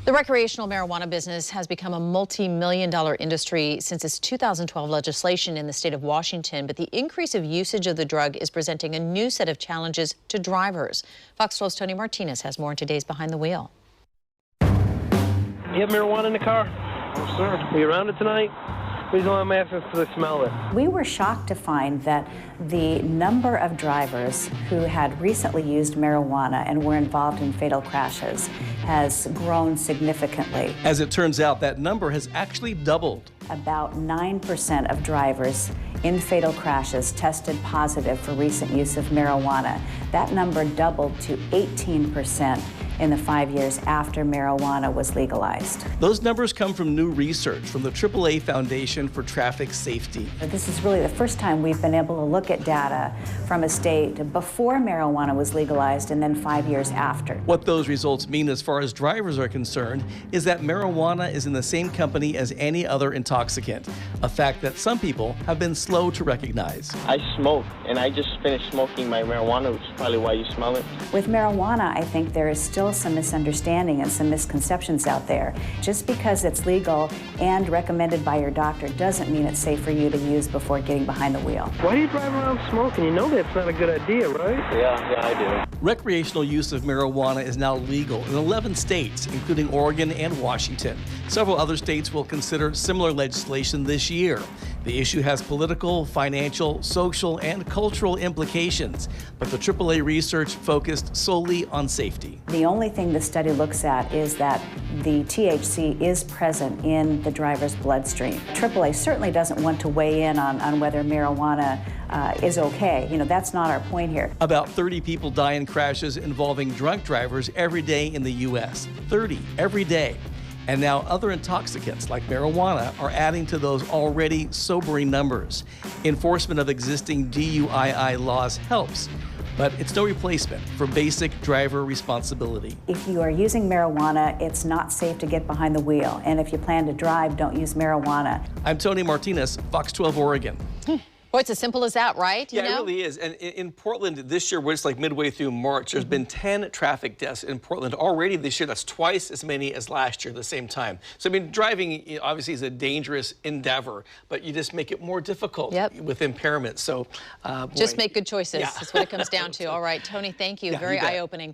The recreational marijuana business has become a multi-million-dollar industry since its 2012 legislation in the state of Washington, but the increase of usage of the drug is presenting a new set of challenges to drivers. Fox 12's Tony Martinez has more in today's Behind the Wheel. You have marijuana in the car? Oh, sir. Are you around it tonight? The reason why I'm asking is because I smell it. We were shocked to find that the number of drivers who had recently used marijuana and were involved in fatal crashes has grown significantly. As it turns out, that number has actually doubled. About 9% of drivers in fatal crashes tested positive for recent use of marijuana. That number doubled to 18% in the 5 years after marijuana was legalized. Those numbers come from new research from the AAA Foundation for Traffic Safety. This is really the first time we've been able to look at data from a state before marijuana was legalized and then 5 years after. What those results mean as far as drivers are concerned is that marijuana is in the same company as any other intoxicant, a fact that some people have been slow to recognize. I smoke, and I just finished smoking my marijuana, which is probably why you smell it. With marijuana, I think there is still some misunderstanding and some misconceptions out there. Just because it's legal and recommended by your doctor doesn't mean it's safe for you to use before getting behind the wheel. Why do you drive around smoking? You know that's not a good idea, right? Yeah, I do. Recreational use of marijuana is now legal in 11 states, including Oregon and Washington. Several other states will consider similar legislation this year. The issue has political, financial, social, and cultural implications, but the AAA research focused solely on safety. The only thing the study looks at is that the THC is present in the driver's bloodstream. AAA certainly doesn't want to weigh in on whether marijuana is okay. You know, that's not our point here. About 30 people die in crashes involving drunk drivers every day in the U.S. 30 every day. And now other intoxicants like marijuana are adding to those already sobering numbers. Enforcement of existing DUII laws helps, but it's no replacement for basic driver responsibility. If you are using marijuana, it's not safe to get behind the wheel. And if you plan to drive, don't use marijuana. I'm Tony Martinez, Fox 12 Oregon. Boy, it's as simple as that, right? Yeah, it really is. And in Portland this year, we're just like midway through March, there's been 10 traffic deaths in Portland already this year. That's twice as many as last year at the same time. So, I mean, driving obviously is a dangerous endeavor, but you just make it more difficult with impairment. So, just make good choices. Yeah. That's what it comes down to. All right, Tony, thank you. Yeah, Very eye-opening.